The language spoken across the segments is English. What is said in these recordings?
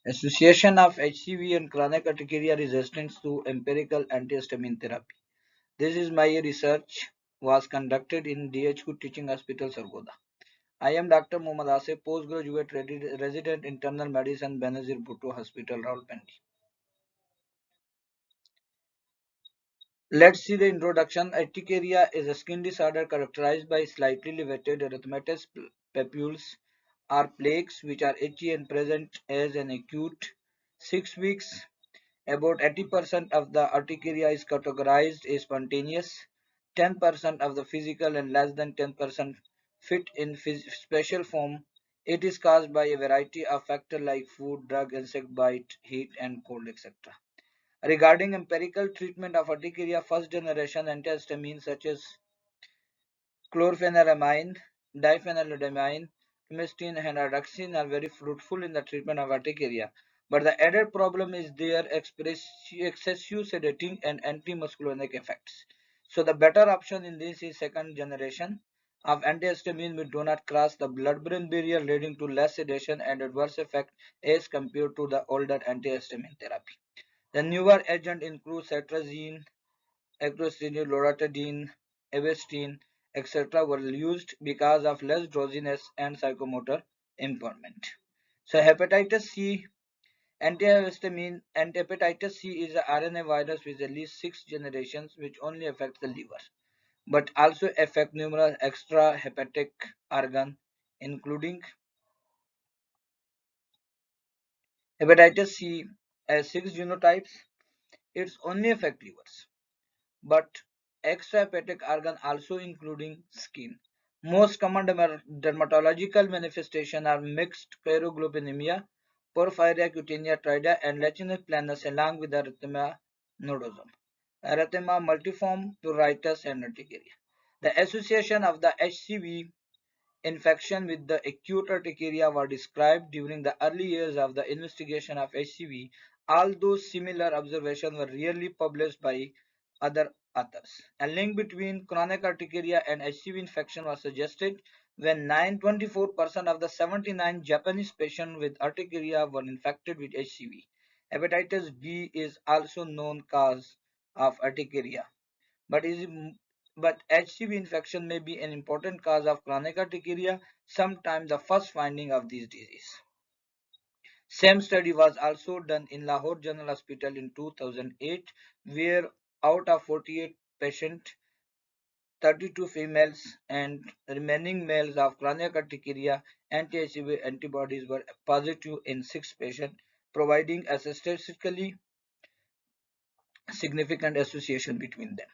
Association of HCV and chronic urticaria resistance to empirical antihistamine therapy. This is my research was conducted in DHQ Teaching Hospital, Sargodha. I am Dr. M Asif, postgraduate resident internal medicine, Benazir Bhutto Hospital, Rawalpindi. Let's see the introduction. Urticaria is a skin disorder characterized by slightly elevated erythematous papules or plaques which are itchy and present as an acute 6 weeks. About 80% of the urticaria is categorized as spontaneous, 10% of the physical, and less than 10% fit in special form. It is caused by a variety of factors like food, drug, insect bite, heat, and cold, etc. Regarding empirical treatment of urticaria, first generation antihistamines such as chlorpheniramine, diphenhydramine, clemistine, and adaxine are very fruitful in the treatment of urticaria. But the added problem is their excessive sedating and antimuscarinic effects. So the better option in this is second generation of antihistamine which do not cross the blood-brain barrier, leading to less sedation and adverse effect as compared to the older antihistamine therapy. The newer agent includes cetrazine, acrostinyl, loratadine, avastin, etc. were used because of less drowsiness and psychomotor impairment. So hepatitis C, antihistamine, and hepatitis C is a RNA virus with at least 6 generations which only affects the liver, but also affect numerous extra hepatic organs, including hepatitis C has 6 genotypes. It's only affect livers, but extrahepatic organ also including skin. Most common dermatological manifestations are mixed pyroglobulinemia, porphyria cutaneous trida, and lectinus planus along with erythema nodosum, erythema multiforme, pruritus, and urticaria. The association of the HCV infection with the acute urticaria were described during the early years of the investigation of HCV, although similar observations were rarely published by other authors. A link between chronic urticaria and HCV infection was suggested when 924% of the 79 Japanese patients with urticaria were infected with HCV. Hepatitis B is also known cause of urticaria but is but HCV infection may be an important cause of chronic urticaria, sometimes the first finding of this disease. Same study was also done in Lahore General Hospital in 2008, where out of 48 patients, 32 females and remaining males of chronic urticaria anti-HCV antibodies were positive in 6 patients, providing a statistically significant association between them.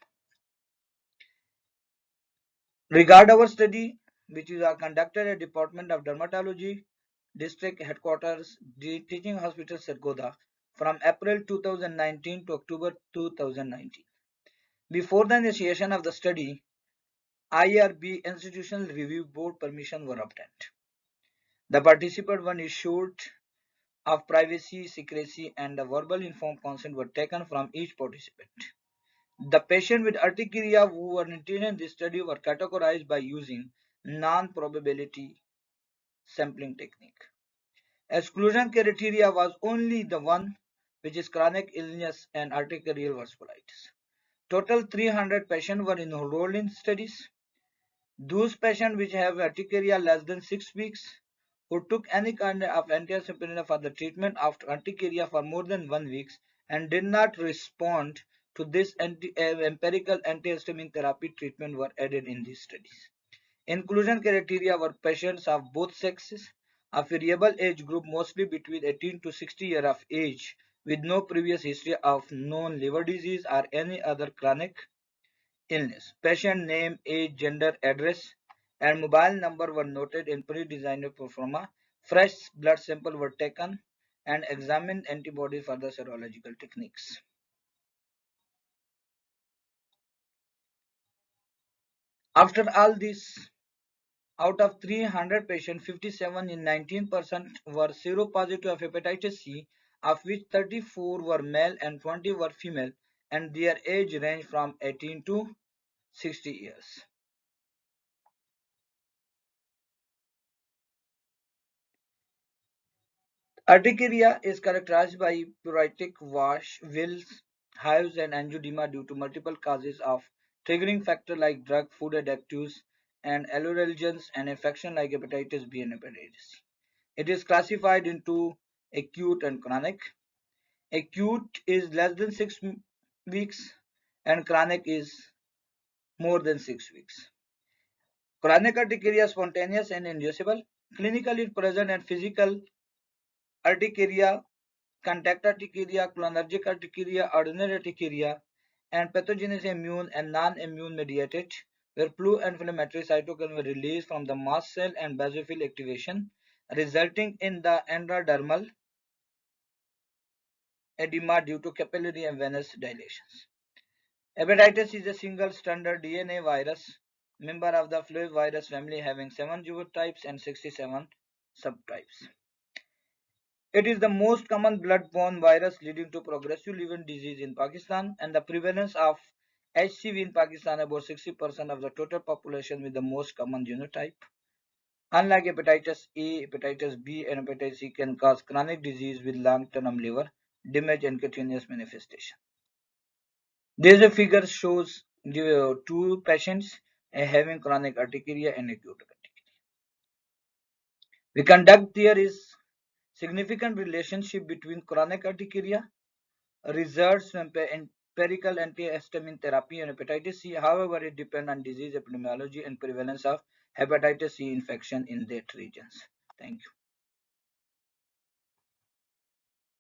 Regard our study, which is conducted at Department of Dermatology, District Headquarters, Teaching Hospital, Sargodha, from April 2019 to October 2019. Before the initiation of the study, IRB Institutional Review Board permission were obtained. The participant were issued of privacy, secrecy, and a verbal informed consent were taken from each participant. The patients with urticaria who were included in this study were categorized by using non-probability sampling technique. Exclusion criteria was only the one which is chronic illness and arterial vasculitis. Total 300 patients were enrolled in studies. Those patients which have urticaria less than 6 weeks who took any kind of antihistamine for the treatment after urticaria for more than 1 week and did not respond to this empirical antihistamine therapy treatment were added in these studies. Inclusion criteria were patients of both sexes, a variable age group mostly between 18 to 60 years of age with no previous history of known liver disease or any other chronic illness. Patient name, age, gender, address, and mobile number were noted in pre-designed pro forma. Fresh blood samples were taken and examined antibodies for the serological techniques. After all this, out of 300 patients, 57 in 19% were seropositive of hepatitis C, of which 34 were male and 20 were female, and their age ranged from 18 to 60 years. Urticaria is characterized by pruritic wash, wills, hives, and angioedema due to multiple causes of triggering factors like drug, food additives, and allergens, and infection like hepatitis B and hepatitis C. It is classified into acute and chronic. Acute is less than 6 weeks, and chronic is more than 6 weeks. Chronic urticaria is spontaneous and inducible. Clinically present and physical urticaria, contact urticaria, cholinergic urticaria, ordinary urticaria, and pathogens immune and non-immune mediated, where pro-inflammatory cytokine were released from the mast cell and basophil activation, resulting in the endodermal edema due to capillary and venous dilations. Hepatitis is a single standard DNA virus, member of the flavivirus family having 7 genotypes and 67 subtypes. It is the most common blood-borne virus leading to progressive liver disease in Pakistan, and the prevalence of HCV in Pakistan about 60% of the total population with the most common genotype. Unlike hepatitis A, hepatitis B, and hepatitis C can cause chronic disease with long-term liver damage and cutaneous manifestation. There is a figure shows the two patients having chronic urticaria and acute urticaria. We conduct there is significant relationship between chronic urticaria, results from empirical antihistamine therapy, and hepatitis C. However, it depends on disease epidemiology and prevalence of hepatitis C infection in that regions. Thank you.